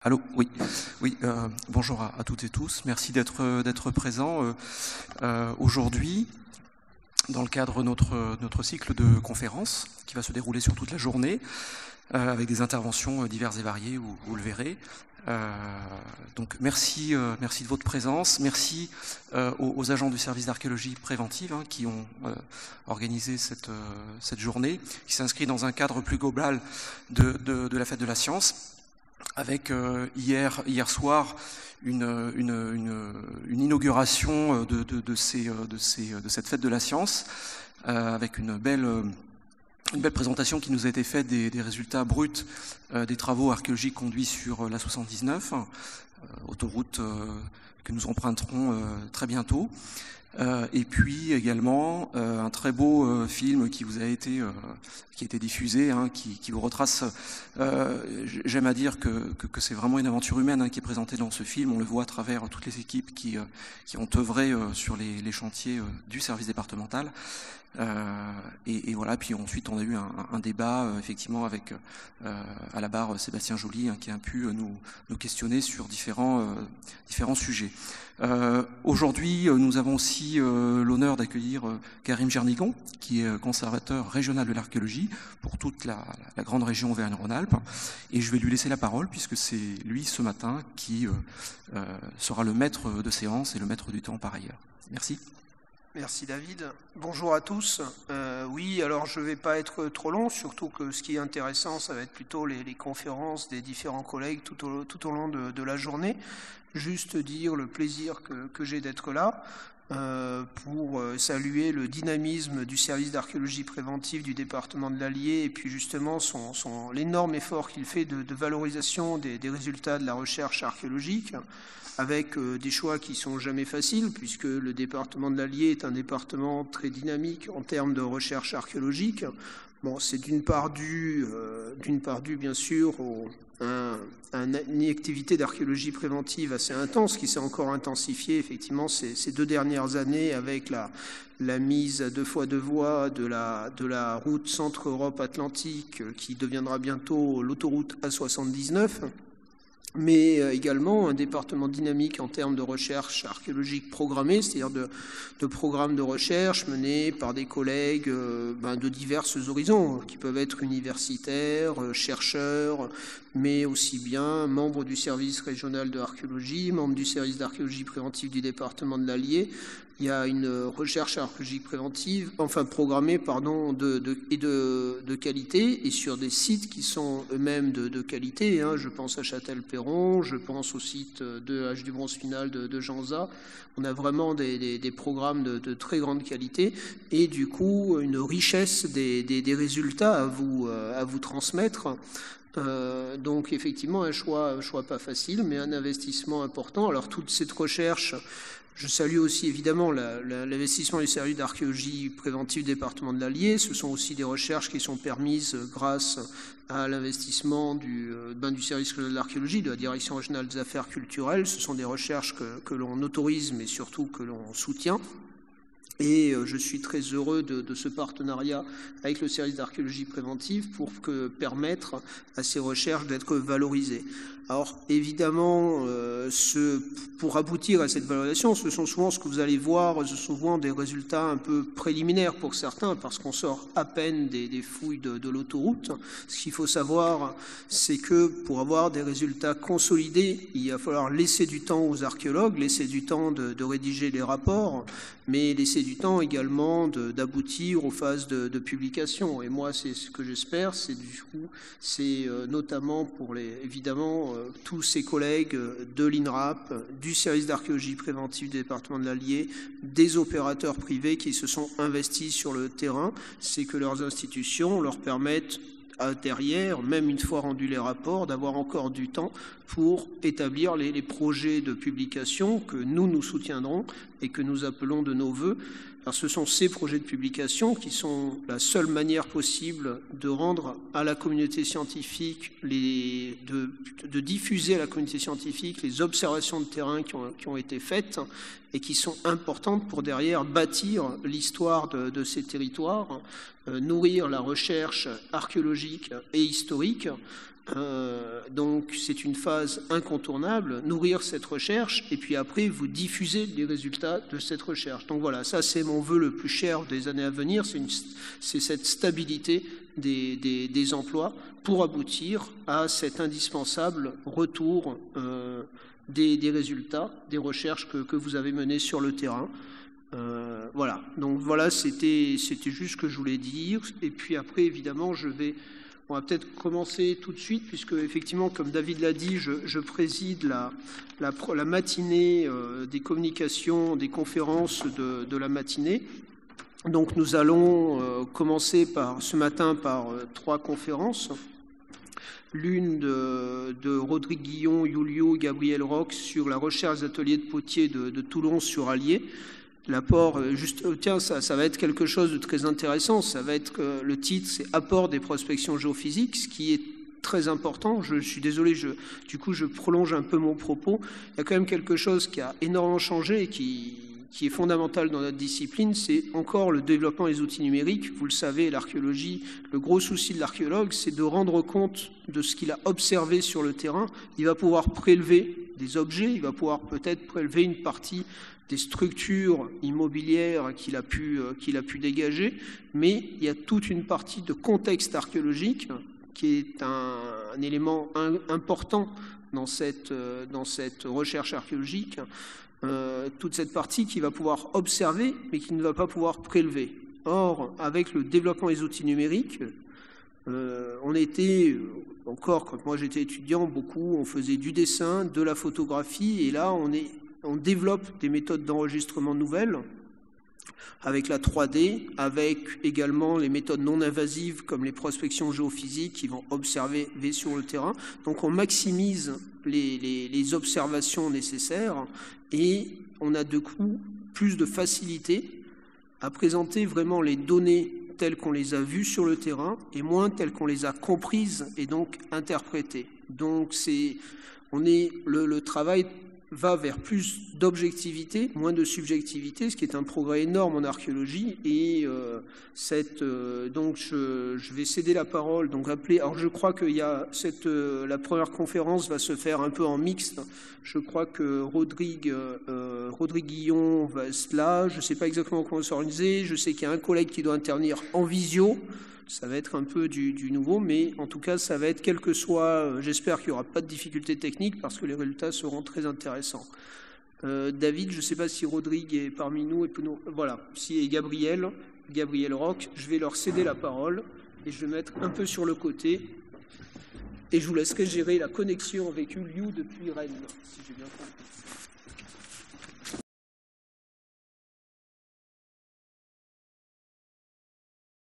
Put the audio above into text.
Allô, oui, bonjour à toutes et tous. Merci d'être présents aujourd'hui dans le cadre de notre cycle de conférences qui va se dérouler sur toute la journée avec des interventions diverses et variées, vous le verrez. Donc merci de votre présence, merci aux agents du service d'archéologie préventive qui ont organisé cette journée, qui s'inscrit dans un cadre plus global de la fête de la science, avec hier soir une inauguration de cette fête de la science, avec une belle présentation qui nous a été faite des résultats bruts des travaux archéologiques conduits sur la 79, autoroute que nous emprunterons très bientôt. Et puis également un très beau film qui a été diffusé, qui vous retrace. J'aime à dire que c'est vraiment une aventure humaine qui est présentée dans ce film. On le voit à travers toutes les équipes qui ont œuvré sur les chantiers du service départemental. Et voilà. Puis ensuite, on a eu un débat effectivement avec à la barre Sébastien Joly qui a pu nous questionner sur différents sujets. Aujourd'hui, nous avons aussi l'honneur d'accueillir Karim Jernigan, qui est conservateur régional de l'archéologie pour toute la grande région Auvergne-Rhône-Alpes. Et je vais lui laisser la parole, puisque c'est lui, ce matin, qui sera le maître de séance et le maître du temps par ailleurs. Merci. Merci David. Bonjour à tous. Oui, alors je ne vais pas être trop long, surtout que ce qui est intéressant, ça va être plutôt les conférences des différents collègues tout au long de la journée. Juste dire le plaisir que j'ai d'être là pour saluer le dynamisme du service d'archéologie préventive du département de l'Allier et puis justement l'énorme effort qu'il fait de valorisation des résultats de la recherche archéologique, avec des choix qui sont jamais faciles, puisque le département de l'Allier est un département très dynamique en termes de recherche archéologique. Bon, c'est d'une part dû bien sûr à une activité d'archéologie préventive assez intense qui s'est encore intensifiée effectivement ces 2 dernières années avec la mise à 2 fois 2 voies de la route Centre-Europe-Atlantique qui deviendra bientôt l'autoroute A79. Mais également un département dynamique en termes de recherche archéologique programmée, c'est-à-dire de programmes de recherche menés par des collègues de divers horizons, qui peuvent être universitaires, chercheurs, mais aussi bien membres du service régional de l'archéologie, membres du service d'archéologie préventive du département de l'Allier. Il y a une recherche archéologique préventive, programmée, de qualité et sur des sites qui sont eux-mêmes de qualité. Je pense à Châtel-Perron, je pense au site de H du Bronze Final de Janza. On a vraiment des programmes de très grande qualité et du coup une richesse des résultats à vous transmettre. Donc effectivement un choix pas facile, mais un investissement important. Alors toute cette recherche. Je salue aussi évidemment l'investissement du service d'archéologie préventive du département de l'Allier. Ce sont aussi des recherches qui sont permises grâce à l'investissement du service de l'archéologie, de la direction régionale des affaires culturelles. Ce sont des recherches que l'on autorise, mais surtout que l'on soutient. Et je suis très heureux de ce partenariat avec le service d'archéologie préventive pour permettre à ces recherches d'être valorisées. Alors évidemment, pour aboutir à cette valorisation, ce sont souvent ce que vous allez voir, ce sont souvent des résultats un peu préliminaires pour certains, parce qu'on sort à peine des fouilles de l'autoroute. Ce qu'il faut savoir, c'est que pour avoir des résultats consolidés, il va falloir laisser du temps aux archéologues, laisser du temps de rédiger les rapports, mais laisser du temps également d'aboutir aux phases de publication. Et moi, c'est ce que j'espère, c'est notamment pour évidemment tous ces collègues de l'INRAP, du service d'archéologie préventive du département de l'Allier, des opérateurs privés qui se sont investis sur le terrain, c'est que leurs institutions leur permettent derrière, même une fois rendus les rapports, d'avoir encore du temps pour établir les projets de publication que nous soutiendrons et que nous appelons de nos vœux. Alors, ce sont ces projets de publication qui sont la seule manière possible de rendre à la communauté scientifique, de diffuser à la communauté scientifique les observations de terrain qui ont été faites et qui sont importantes pour derrière bâtir l'histoire de ces territoires, nourrir la recherche archéologique et historique. Donc c'est une phase incontournable, nourrir cette recherche et puis après vous diffusez les résultats de cette recherche. Donc voilà, ça c'est mon vœu le plus cher des années à venir, c'est cette stabilité des emplois pour aboutir à cet indispensable retour des résultats, des recherches que vous avez menées sur le terrain. Voilà, donc voilà, c'était juste ce que je voulais dire. Et puis après, évidemment, on va peut-être commencer tout de suite, puisque effectivement, comme David l'a dit, je préside la matinée des communications, des conférences de la matinée. Donc nous allons commencer ce matin par 3 conférences. L'une de Rodrigue Guillon, Julio et Gabriel Roch sur la recherche des ateliers de potiers de Toulon sur Allier. L'apport, ça va être quelque chose de très intéressant. Ça va être le titre, c'est Apport des prospections géophysiques, ce qui est très important. Je suis désolé, du coup je prolonge un peu mon propos. Il y a quand même quelque chose qui a énormément changé et qui est fondamental dans notre discipline, c'est encore le développement des outils numériques. Vous le savez, l'archéologie, le gros souci de l'archéologue, c'est de rendre compte de ce qu'il a observé sur le terrain. Il va pouvoir prélever des objets, il va pouvoir peut-être prélever une partie des structures immobilières qu'il a pu dégager, mais il y a toute une partie de contexte archéologique qui est un élément important dans cette recherche archéologique. Toute cette partie qui va pouvoir observer, mais qui ne va pas pouvoir prélever. Or, avec le développement des outils numériques, on était, encore quand moi j'étais étudiant, on faisait du dessin, de la photographie, et là on développe des méthodes d'enregistrement nouvelles, avec la 3D, avec également les méthodes non invasives comme les prospections géophysiques qui vont observer sur le terrain. Donc on maximise les observations nécessaires et on a de coup plus de facilité à présenter vraiment les données telles qu'on les a vues sur le terrain et moins telles qu'on les a comprises et donc interprétées. Donc le travail va vers plus d'objectivité, moins de subjectivité, ce qui est un progrès énorme en archéologie. Et donc je vais céder la parole. Donc alors je crois que la première conférence va se faire un peu en mixte. Je crois que Rodrigue Guillon va être là. Je ne sais pas exactement comment s'organiser. Je sais qu'il y a un collègue qui doit intervenir en visio. Ça va être un peu du nouveau, mais en tout cas, ça va être quel que soit... J'espère qu'il n'y aura pas de difficultés techniques parce que les résultats seront très intéressants. David, je ne sais pas si Rodrigue est parmi nous. Voilà, si et Gabriel Roch, je vais leur céder la parole et je vais mettre un peu sur le côté. Et je vous laisserai gérer la connexion avec Ulliou depuis Rennes, si j'ai bien compris.